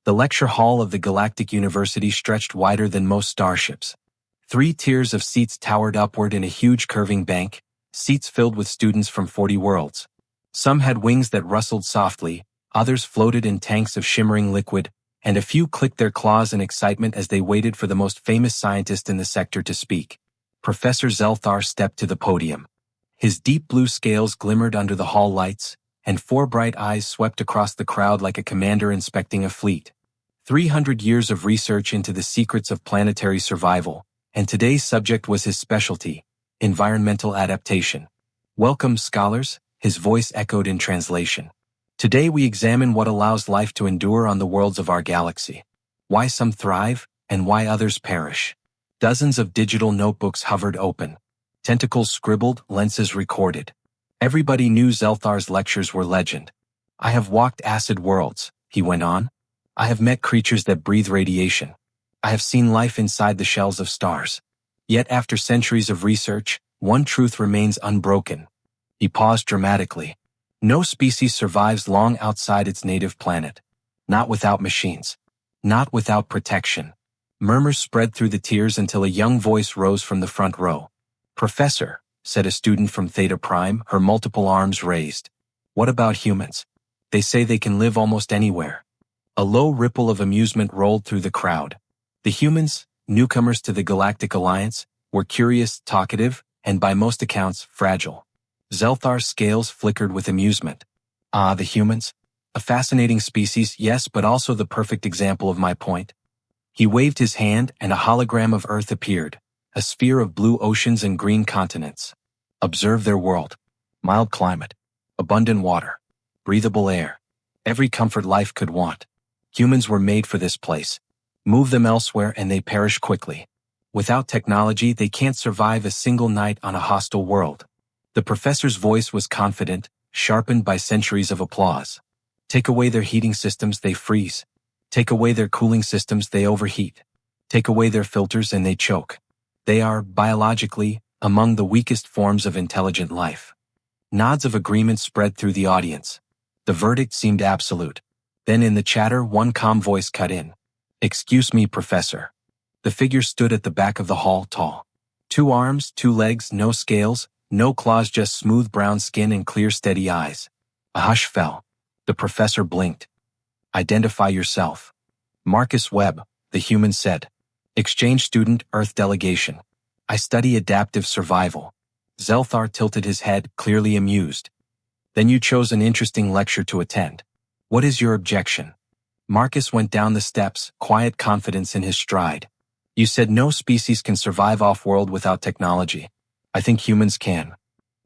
The lecture hall of the Galactic University stretched wider than most starships. 3 tiers of seats towered upward in a huge curving bank, seats filled with students from 40 worlds. Some had wings that rustled softly, others floated in tanks of shimmering liquid, and a few clicked their claws in excitement as they waited for the most famous scientist in the sector to speak. Professor Zelthar stepped to the podium. His deep blue scales glimmered under the hall lights, and 4 bright eyes swept across the crowd like a commander inspecting a fleet. 300 years of research into the secrets of planetary survival, and today's subject was his specialty, environmental adaptation. Welcome, scholars, his voice echoed in translation. Today we examine what allows life to endure on the worlds of our galaxy. Why some thrive, and why others perish. Dozens of digital notebooks hovered open. Tentacles scribbled, lenses recorded. Everybody knew Zelthar's lectures were legend. I have walked acid worlds, he went on. I have met creatures that breathe radiation. I have seen life inside the shells of stars. Yet after centuries of research, one truth remains unbroken. He paused dramatically. No species survives long outside its native planet. Not without machines. Not without protection. Murmurs spread through the tiers until a young voice rose from the front row. Professor, said a student from Theta Prime, her multiple arms raised. What about humans? They say they can live almost anywhere. A low ripple of amusement rolled through the crowd. The humans, newcomers to the Galactic Alliance, were curious, talkative, and by most accounts, fragile. Zelthar's scales flickered with amusement. Ah, the humans? A fascinating species, yes, but also the perfect example of my point. He waved his hand and a hologram of Earth appeared, a sphere of blue oceans and green continents. Observe their world. Mild climate, abundant water, breathable air, every comfort life could want. Humans were made for this place. Move them elsewhere and they perish quickly. Without technology, they can't survive a single night on a hostile world. The professor's voice was confident, sharpened by centuries of applause. Take away their heating systems, they freeze. Take away their cooling systems, they overheat. Take away their filters and they choke. They are, biologically, among the weakest forms of intelligent life. Nods of agreement spread through the audience. The verdict seemed absolute. Then in the chatter, one calm voice cut in. Excuse me, Professor. The figure stood at the back of the hall, tall. 2 arms, 2 legs, no scales, no claws, just smooth brown skin and clear, steady eyes. A hush fell. The professor blinked. Identify yourself. Marcus Webb, the human said. Exchange student, Earth delegation. I study adaptive survival. Zelthar tilted his head, clearly amused. Then you chose an interesting lecture to attend. What is your objection? Marcus went down the steps, quiet confidence in his stride. You said no species can survive off-world without technology. I think humans can.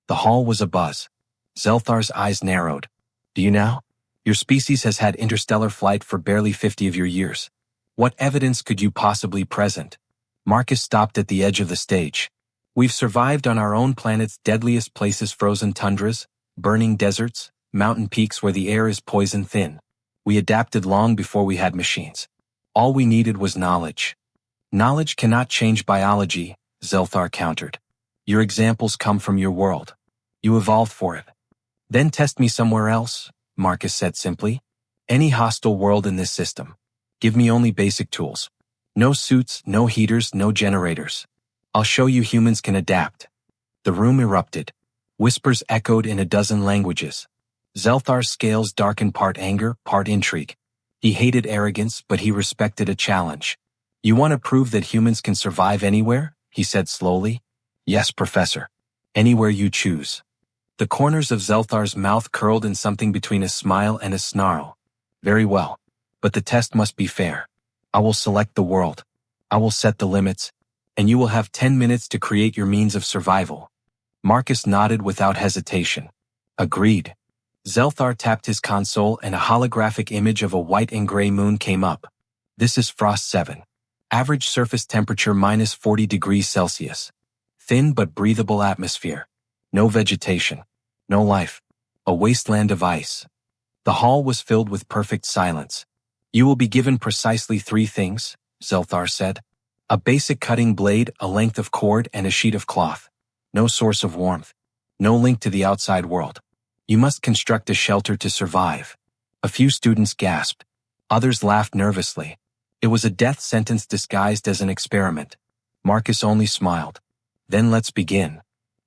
The hall was abuzz. Zelthar's eyes narrowed. Do you now? Your species has had interstellar flight for barely 50 of your years. What evidence could you possibly present? Marcus stopped at the edge of the stage. We've survived on our own planet's deadliest places, frozen tundras, burning deserts, mountain peaks where the air is poison thin. We adapted long before we had machines. All we needed was knowledge. Knowledge cannot change biology, Zelthar countered. Your examples come from your world. You evolved for it. Then test me somewhere else, Marcus said simply. Any hostile world in this system. Give me only basic tools. No suits, no heaters, no generators. I'll show you humans can adapt. The room erupted. Whispers echoed in a dozen languages. Zelthar's scales darkened, part anger, part intrigue. He hated arrogance, but he respected a challenge. You want to prove that humans can survive anywhere? He said slowly. Yes, Professor. Anywhere you choose. The corners of Zelthar's mouth curled in something between a smile and a snarl. Very well. But the test must be fair. I will select the world. I will set the limits, and you will have 10 minutes to create your means of survival. Marcus nodded without hesitation. Agreed. Zelthar tapped his console and a holographic image of a white and gray moon came up. This is Frost 7. Average surface temperature minus 40 degrees Celsius. Thin but breathable atmosphere. No vegetation. No life. A wasteland of ice. The hall was filled with perfect silence. You will be given precisely 3 things, Zelthar said. A basic cutting blade, a length of cord, and a sheet of cloth. No source of warmth. No link to the outside world. You must construct a shelter to survive. A few students gasped. Others laughed nervously. It was a death sentence disguised as an experiment. Marcus only smiled. Then let's begin.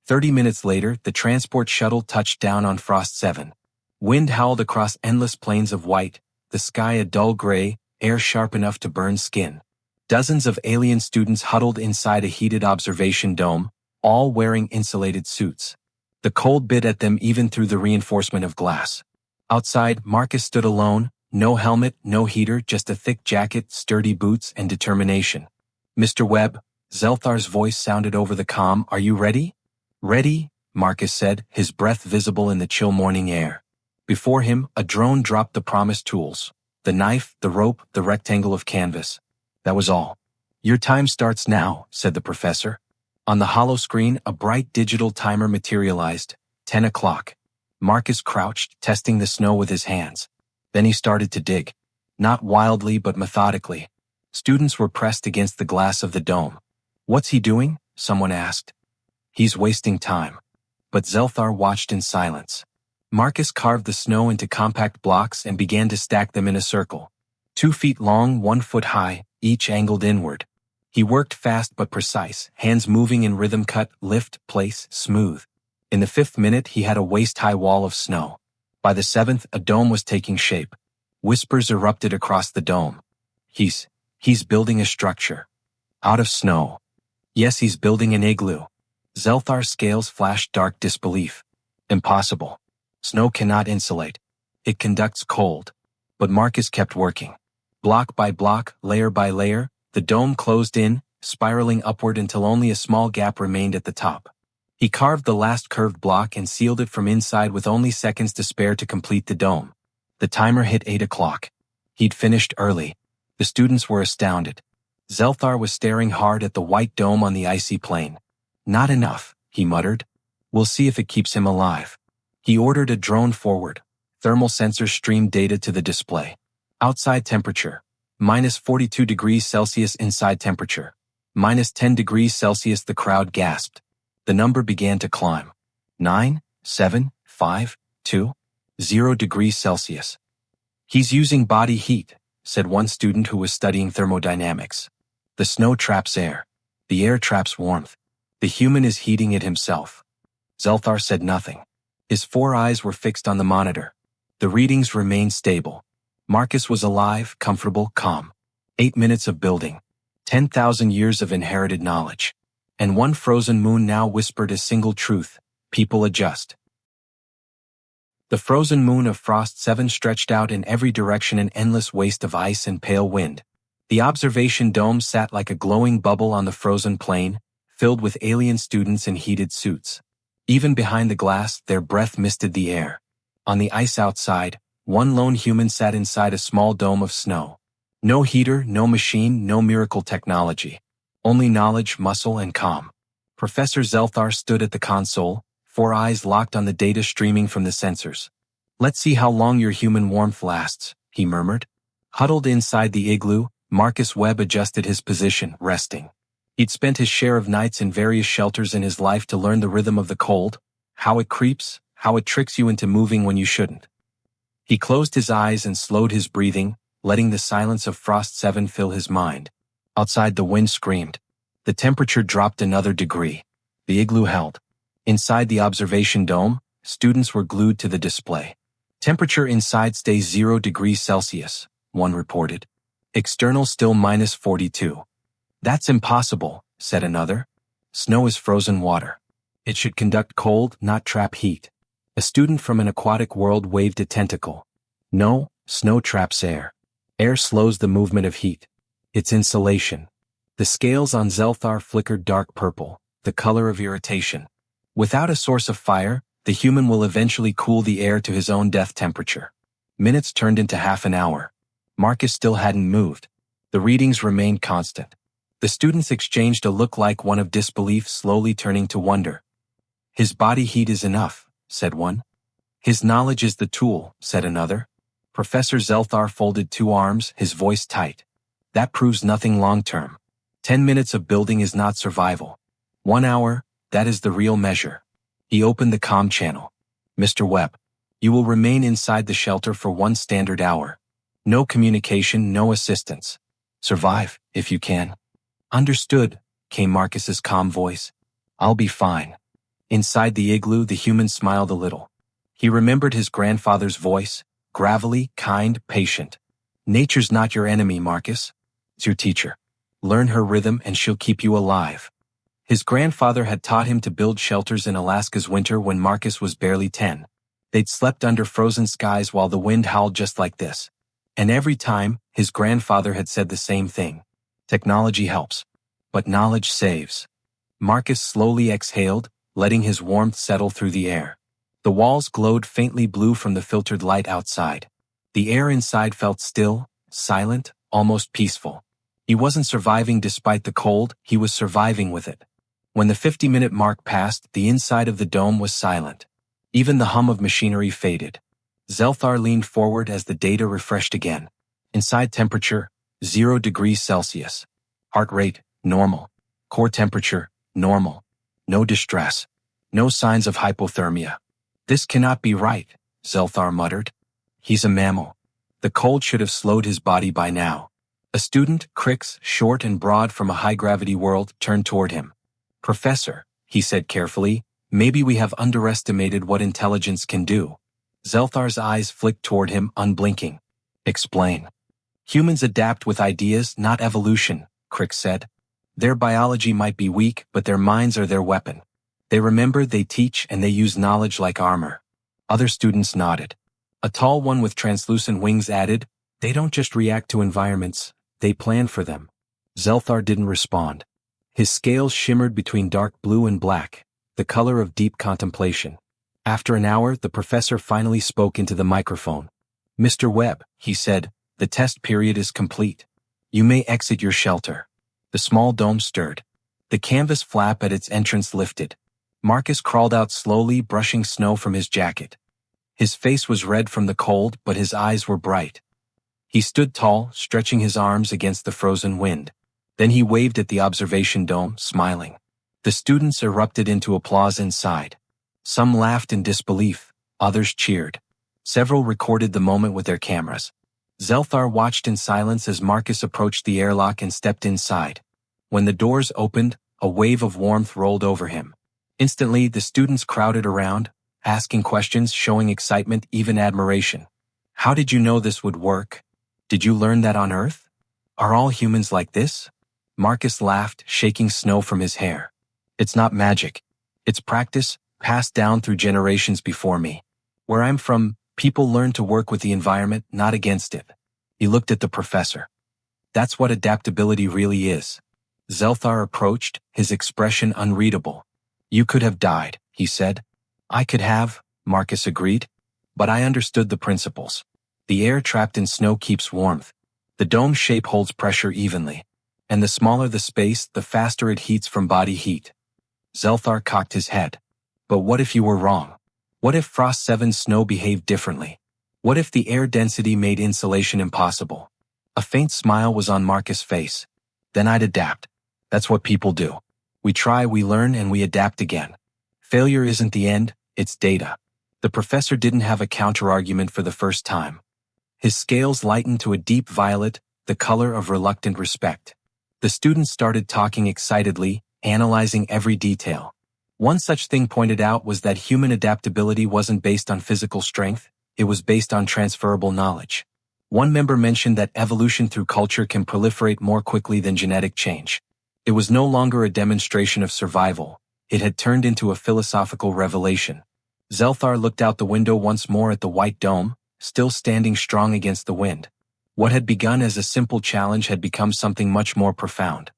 30 minutes later, the transport shuttle touched down on Frost 7. Wind howled across endless plains of white, the sky a dull gray, air sharp enough to burn skin. Dozens of alien students huddled inside a heated observation dome, all wearing insulated suits. The cold bit at them even through the reinforcement of glass. Outside, Marcus stood alone, no helmet, no heater, just a thick jacket, sturdy boots, and determination. Mr. Webb, Zelthar's voice sounded over the comm. Are you ready? Ready, Marcus said, his breath visible in the chill morning air. Before him, a drone dropped the promised tools. The knife, the rope, the rectangle of canvas. That was all. Your time starts now, said the professor. On the hollow screen, a bright digital timer materialized. 10 o'clock. Marcus crouched, testing the snow with his hands. Then he started to dig. Not wildly but methodically. Students were pressed against the glass of the dome. What's he doing? Someone asked. He's wasting time. But Zelthar watched in silence. Marcus carved the snow into compact blocks and began to stack them in a circle. 2 feet long, 1 foot high, each angled inward. He worked fast but precise, hands moving in rhythm, cut, lift, place, smooth. In the 5th minute he had a waist-high wall of snow. By the 7th, a dome was taking shape. Whispers erupted across the dome. He's building a structure. Out of snow. Yes, he's building an igloo. Zelthar's scales flashed dark disbelief. Impossible. Snow cannot insulate. It conducts cold. But Marcus kept working. Block by block, layer by layer, the dome closed in, spiraling upward until only a small gap remained at the top. He carved the last curved block and sealed it from inside with only seconds to spare to complete the dome. The timer hit 8 o'clock. He'd finished early. The students were astounded. Zelthar was staring hard at the white dome on the icy plain. Not enough, he muttered. We'll see if it keeps him alive. He ordered a drone forward. Thermal sensors streamed data to the display. Outside temperature. -42 degrees Celsius. Inside temperature. -10 degrees Celsius. The crowd gasped. The number began to climb. 9, 7, 5, 2, 0 degrees Celsius. He's using body heat, said one student who was studying thermodynamics. The snow traps air. The air traps warmth. The human is heating it himself. Zelthar said nothing. His 4 eyes were fixed on the monitor. The readings remained stable. Marcus was alive, comfortable, calm. 8 minutes of building. 10,000 years of inherited knowledge. And one frozen moon now whispered a single truth: people adjust. The frozen moon of Frost 7 stretched out in every direction, an endless waste of ice and pale wind. The observation dome sat like a glowing bubble on the frozen plain, filled with alien students in heated suits. Even behind the glass, their breath misted the air. On the ice outside, one lone human sat inside a small dome of snow. No heater, no machine, no miracle technology. Only knowledge, muscle, and calm. Professor Zelthar stood at the console, 4 eyes locked on the data streaming from the sensors. Let's see how long your human warmth lasts, he murmured. Huddled inside the igloo, Marcus Webb adjusted his position, resting. He'd spent his share of nights in various shelters in his life to learn the rhythm of the cold, how it creeps, how it tricks you into moving when you shouldn't. He closed his eyes and slowed his breathing, letting the silence of Frost 7 fill his mind. Outside, the wind screamed. The temperature dropped another degree. The igloo held. Inside the observation dome, students were glued to the display. Temperature inside stays 0 degrees Celsius, one reported. External still -42. That's impossible, said another. Snow is frozen water. It should conduct cold, not trap heat. A student from an aquatic world waved a tentacle. No, snow traps air. Air slows the movement of heat. It's insulation. The scales on Zelthar flickered dark purple, the color of irritation. Without a source of fire, the human will eventually cool the air to his own death temperature. Minutes turned into half an hour. Marcus still hadn't moved. The readings remained constant. The students exchanged a look, like one of disbelief slowly turning to wonder. His body heat is enough, said one. His knowledge is the tool, said another. Professor Zelthar folded 2 arms, his voice tight. That proves nothing long-term. 10 minutes of building is not survival. 1 hour, that is the real measure. He opened the comm channel. Mr. Webb, you will remain inside the shelter for 1 standard hour. No communication, no assistance. Survive, if you can. Understood, came Marcus's calm voice. I'll be fine. Inside the igloo, the human smiled a little. He remembered his grandfather's voice, gravelly, kind, patient. Nature's not your enemy, Marcus. It's your teacher. Learn her rhythm and she'll keep you alive. His grandfather had taught him to build shelters in Alaska's winter when Marcus was barely 10. They'd slept under frozen skies while the wind howled just like this. And every time, his grandfather had said the same thing. Technology helps, but knowledge saves. Marcus slowly exhaled, letting his warmth settle through the air. The walls glowed faintly blue from the filtered light outside. The air inside felt still, silent, almost peaceful. He wasn't surviving despite the cold, he was surviving with it. When the 50-minute mark passed, the inside of the dome was silent. Even the hum of machinery faded. Zelthar leaned forward as the data refreshed again. Inside temperature, 0 degrees Celsius. Heart rate, normal. Core temperature, normal. No distress. No signs of hypothermia. This cannot be right, Zelthar muttered. He's a mammal. The cold should have slowed his body by now. A student, Crix, short and broad from a high-gravity world, turned toward him. Professor, he said carefully, maybe we have underestimated what intelligence can do. Zelthar's eyes flicked toward him, unblinking. Explain. Humans adapt with ideas, not evolution, Crix said. Their biology might be weak, but their minds are their weapon. They remember, they teach, and they use knowledge like armor. Other students nodded. A tall one with translucent wings added, they don't just react to environments, they plan for them. Zelthar didn't respond. His scales shimmered between dark blue and black, the color of deep contemplation. After an hour, the professor finally spoke into the microphone. Mr. Webb, he said, the test period is complete. You may exit your shelter. The small dome stirred. The canvas flap at its entrance lifted. Marcus crawled out slowly, brushing snow from his jacket. His face was red from the cold, but his eyes were bright. He stood tall, stretching his arms against the frozen wind. Then he waved at the observation dome, smiling. The students erupted into applause inside. Some laughed in disbelief, others cheered. Several recorded the moment with their cameras. Zelthar watched in silence as Marcus approached the airlock and stepped inside. When the doors opened, a wave of warmth rolled over him. Instantly, the students crowded around, asking questions, showing excitement, even admiration. How did you know this would work? Did you learn that on Earth? Are all humans like this? Marcus laughed, shaking snow from his hair. It's not magic. It's practice, passed down through generations before me. Where I'm from, people learn to work with the environment, not against it. He looked at the professor. That's what adaptability really is. Zelthar approached, his expression unreadable. You could have died, he said. I could have, Marcus agreed. But I understood the principles. The air trapped in snow keeps warmth. The dome shape holds pressure evenly. And the smaller the space, the faster it heats from body heat. Zelthar cocked his head. But what if you were wrong? What if Frost 7's snow behaved differently? What if the air density made insulation impossible? A faint smile was on Marcus' face. Then I'd adapt. That's what people do. We try, we learn, and we adapt again. Failure isn't the end, it's data. The professor didn't have a counter-argument for the first time. His scales lightened to a deep violet, the color of reluctant respect. The students started talking excitedly, analyzing every detail. One such thing pointed out was that human adaptability wasn't based on physical strength, it was based on transferable knowledge. One member mentioned that evolution through culture can proliferate more quickly than genetic change. It was no longer a demonstration of survival, it had turned into a philosophical revelation. Zelthar looked out the window once more at the white dome, still standing strong against the wind. What had begun as a simple challenge had become something much more profound.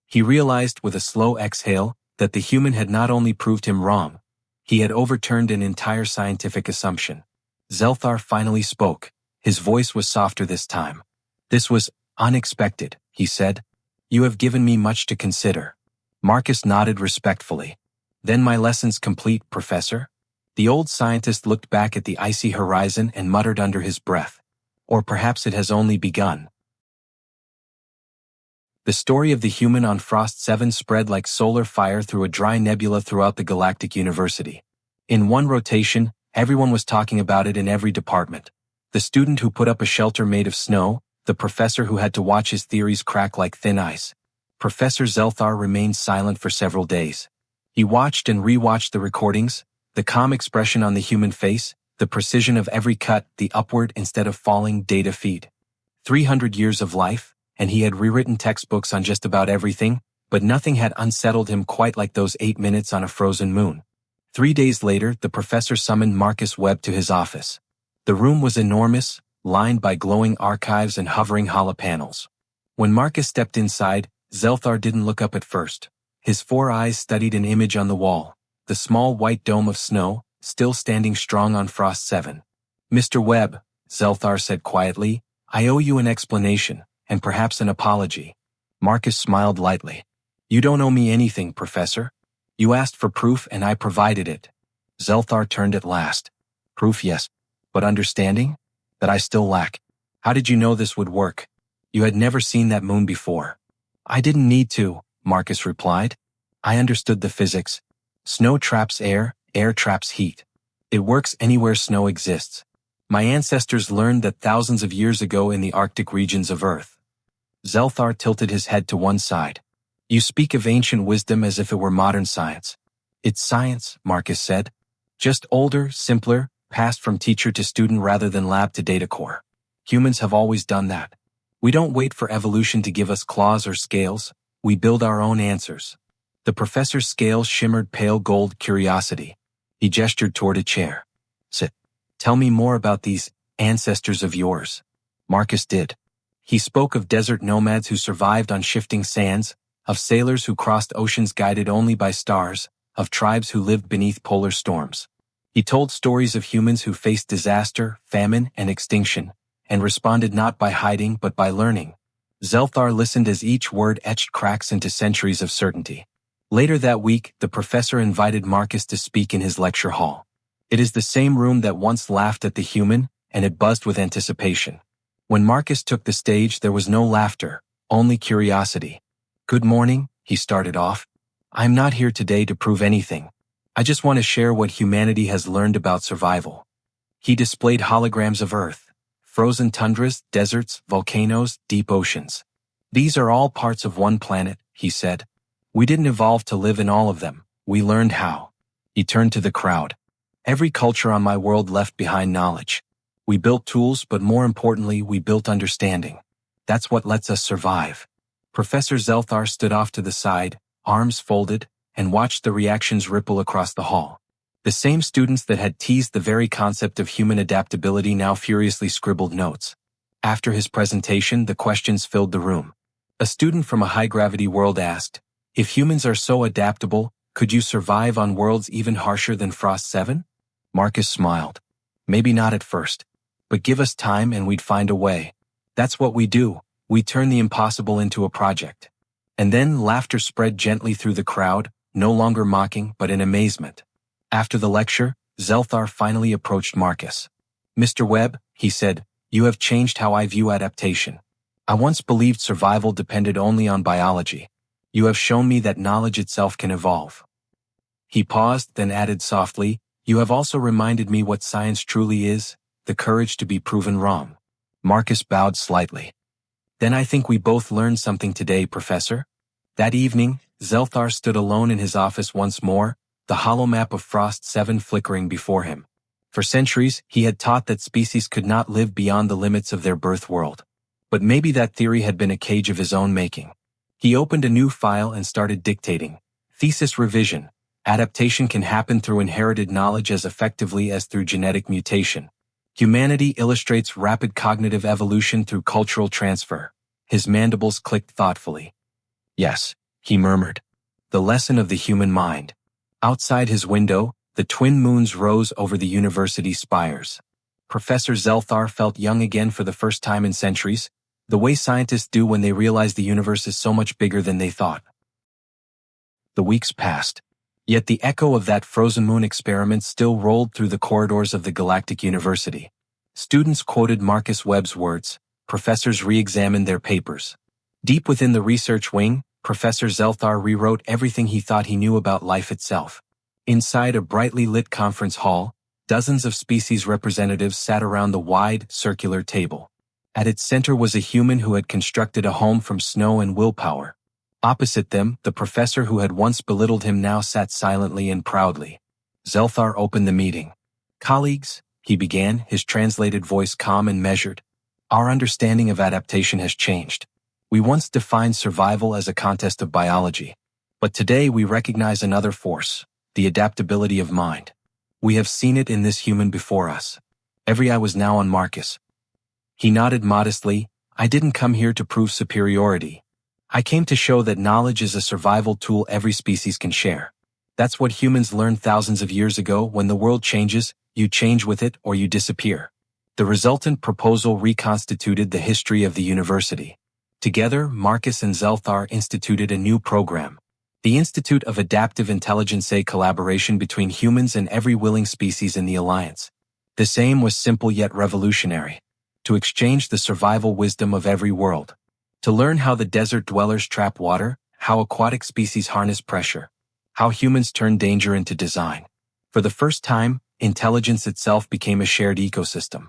He realized with a slow exhale that the human had not only proved him wrong, he had overturned an entire scientific assumption. Zelthar finally spoke. His voice was softer this time. This was unexpected, he said. You have given me much to consider. Marcus nodded respectfully. Then my lesson's complete, Professor? The old scientist looked back at the icy horizon and muttered under his breath. Or perhaps it has only begun. The story of the human on Frost 7 spread like solar fire through a dry nebula throughout the galactic university. In one rotation, everyone was talking about it in every department. The student who put up a shelter made of snow, the professor who had to watch his theories crack like thin ice. Professor Zelthar remained silent for several days. He watched and re-watched the recordings, the calm expression on the human face, the precision of every cut, the upward instead of falling data feed. 300 years of life, and he had rewritten textbooks on just about everything, but nothing had unsettled him quite like those 8 minutes on a frozen moon. 3 days later, the professor summoned Marcus Webb to his office. The room was enormous, lined by glowing archives and hovering hollow panels. When Marcus stepped inside, Zelthar didn't look up at first. His 4 eyes studied an image on the wall, the small white dome of snow, still standing strong on Frost 7. "Mr. Webb," Zelthar said quietly, "I owe you an explanation, and perhaps an apology." Marcus smiled lightly. "You don't owe me anything, Professor. You asked for proof and I provided it." Zelthar turned at last. "Proof, yes. But understanding? That I still lack. How did you know this would work? You had never seen that moon before." "I didn't need to," Marcus replied. "I understood the physics. Snow traps air, air traps heat. It works anywhere snow exists. My ancestors learned that thousands of years ago in the Arctic regions of Earth." Zelthar tilted his head to one side. "You speak of ancient wisdom as if it were modern science." "It's science," Marcus said. "Just older, simpler, passed from teacher to student rather than lab to data core. Humans have always done that. We don't wait for evolution to give us claws or scales, we build our own answers." The professor's scales shimmered pale gold curiosity. He gestured toward a chair. "Sit. Tell me more about these ancestors of yours." Marcus did. He spoke of desert nomads who survived on shifting sands, of sailors who crossed oceans guided only by stars, of tribes who lived beneath polar storms. He told stories of humans who faced disaster, famine, and extinction, and responded not by hiding but by learning. Zelthar listened as each word etched cracks into centuries of certainty. Later that week, the professor invited Marcus to speak in his lecture hall. It is the same room that once laughed at the human, and it buzzed with anticipation. When Marcus took the stage, there was no laughter, only curiosity. "Good morning," he started off. "I'm not here today to prove anything. I just want to share what humanity has learned about survival." He displayed holograms of Earth, frozen tundras, deserts, volcanoes, deep oceans. "These are all parts of one planet," he said. "We didn't evolve to live in all of them, we learned how." He turned to the crowd. "Every culture on my world left behind knowledge. We built tools, but more importantly, we built understanding. That's what lets us survive." Professor Zelthar stood off to the side, arms folded, and watched the reactions ripple across the hall. The same students that had teased the very concept of human adaptability now furiously scribbled notes. After his presentation, the questions filled the room. A student from a high-gravity world asked, "If humans are so adaptable, could you survive on worlds even harsher than Frost 7? Marcus smiled. "Maybe not at first. But give us time and we'd find a way. That's what we do, we turn the impossible into a project." And then laughter spread gently through the crowd, no longer mocking but in amazement. After the lecture, Zelthar finally approached Marcus. "Mr. Webb," he said, "you have changed how I view adaptation. I once believed survival depended only on biology. You have shown me that knowledge itself can evolve." He paused, then added softly, "You have also reminded me what science truly is, the courage to be proven wrong." Marcus bowed slightly. "Then I think we both learned something today, Professor." That evening, Zelthar stood alone in his office once more, the hollow map of Frost 7 flickering before him. For centuries, he had taught that species could not live beyond the limits of their birth world. But maybe that theory had been a cage of his own making. He opened a new file and started dictating. Thesis revision. Adaptation can happen through inherited knowledge as effectively as through genetic mutation. Humanity illustrates rapid cognitive evolution through cultural transfer. His mandibles clicked thoughtfully. "Yes," he murmured. "The lesson of the human mind." Outside his window, the twin moons rose over the university spires. Professor Zelthar felt young again for the first time in centuries, the way scientists do when they realize the universe is so much bigger than they thought. The weeks passed. Yet the echo of that frozen moon experiment still rolled through the corridors of the Galactic University. Students quoted Marcus Webb's words, professors re-examined their papers. Deep within the research wing, Professor Zelthar rewrote everything he thought he knew about life itself. Inside a brightly lit conference hall, Dozens of species representatives sat around the wide, circular table. At its center was a human who had constructed a home from snow and willpower. Opposite them, the professor who had once belittled him now sat silently and proudly. Zelthar opened the meeting. "Colleagues," he began, his translated voice calm and measured, "our understanding of adaptation has changed. We once defined survival as a contest of biology. But today we recognize another force, the adaptability of mind. We have seen it in this human before us." Every eye was now on Marcus. He nodded modestly. "I didn't come here to prove superiority. I came to show that knowledge is a survival tool every species can share. That's what humans learned thousands of years ago. When the world changes, you change with it or you disappear." The resultant proposal reconstituted the history of the university. Together, Marcus and Zelthar instituted a new program. The Institute of Adaptive Intelligence, a collaboration between humans and every willing species in the Alliance. This aim was simple yet revolutionary: to exchange the survival wisdom of every world. To learn how the desert dwellers trap water, how aquatic species harness pressure, how humans turn danger into design. For the first time, intelligence itself became a shared ecosystem.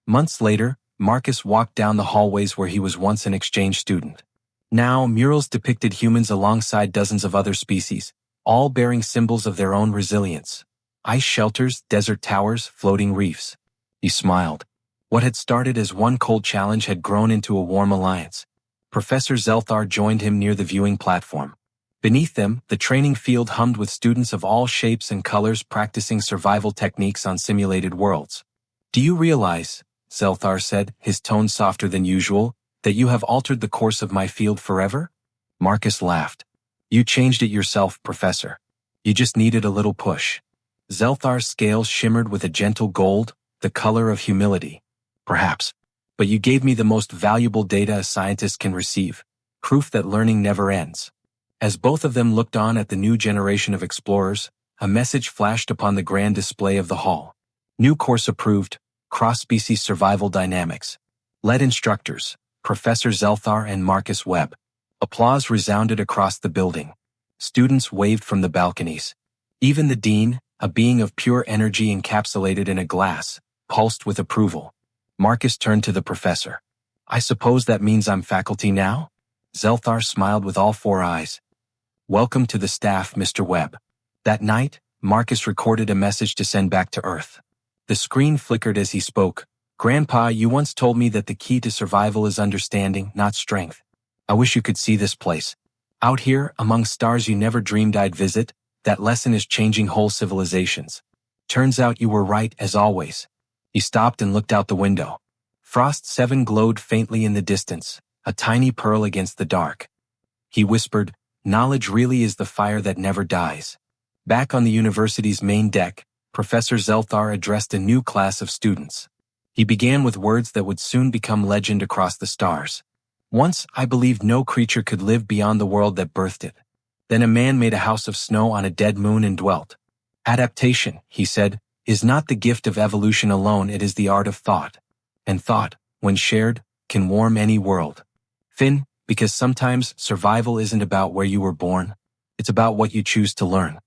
Months later, Marcus walked down the hallways where he was once an exchange student. Now, murals depicted humans alongside dozens of other species, all bearing symbols of their own resilience. Ice shelters, desert towers, floating reefs. He smiled. What had started as one cold challenge had grown into a warm alliance. Professor Zelthar joined him near the viewing platform. Beneath them, the training field hummed with students of all shapes and colors practicing survival techniques on simulated worlds. "Do you realize," Zelthar said, his tone softer than usual, "that you have altered the course of my field forever?" Marcus laughed. "You changed it yourself, Professor. You just needed a little push." Zelthar's scales shimmered with a gentle gold, the color of humility. "Perhaps. But you gave me the most valuable data a scientist can receive, proof that learning never ends." As both of them looked on at the new generation of explorers, a message flashed upon the grand display of the hall. "New course approved, cross-species survival dynamics. Lead instructors, Professor Zelthar and Marcus Webb." Applause resounded across the building. Students waved from the balconies. Even the dean, a being of pure energy encapsulated in a glass, pulsed with approval. Marcus turned to the professor. "I suppose that means I'm faculty now?" Zelthar smiled with all four eyes. "Welcome to the staff, Mr. Webb." That night, Marcus recorded a message to send back to Earth. The screen flickered as he spoke. "Grandpa, you once told me that the key to survival is understanding, not strength. I wish you could see this place. Out here, among stars you never dreamed I'd visit, that lesson is changing whole civilizations. Turns out you were right, as always." He stopped and looked out the window. Frost 7 glowed faintly in the distance, a tiny pearl against the dark. He whispered, "Knowledge really is the fire that never dies." Back on the university's main deck, Professor Zelthar addressed a new class of students. He began with words that would soon become legend across the stars. "Once, I believed no creature could live beyond the world that birthed it. Then a man made a house of snow on a dead moon and dwelt. Adaptation," he said, "is not the gift of evolution alone, it is the art of thought. And thought, when shared, can warm any world. Finn, because sometimes survival isn't about where you were born, it's about what you choose to learn."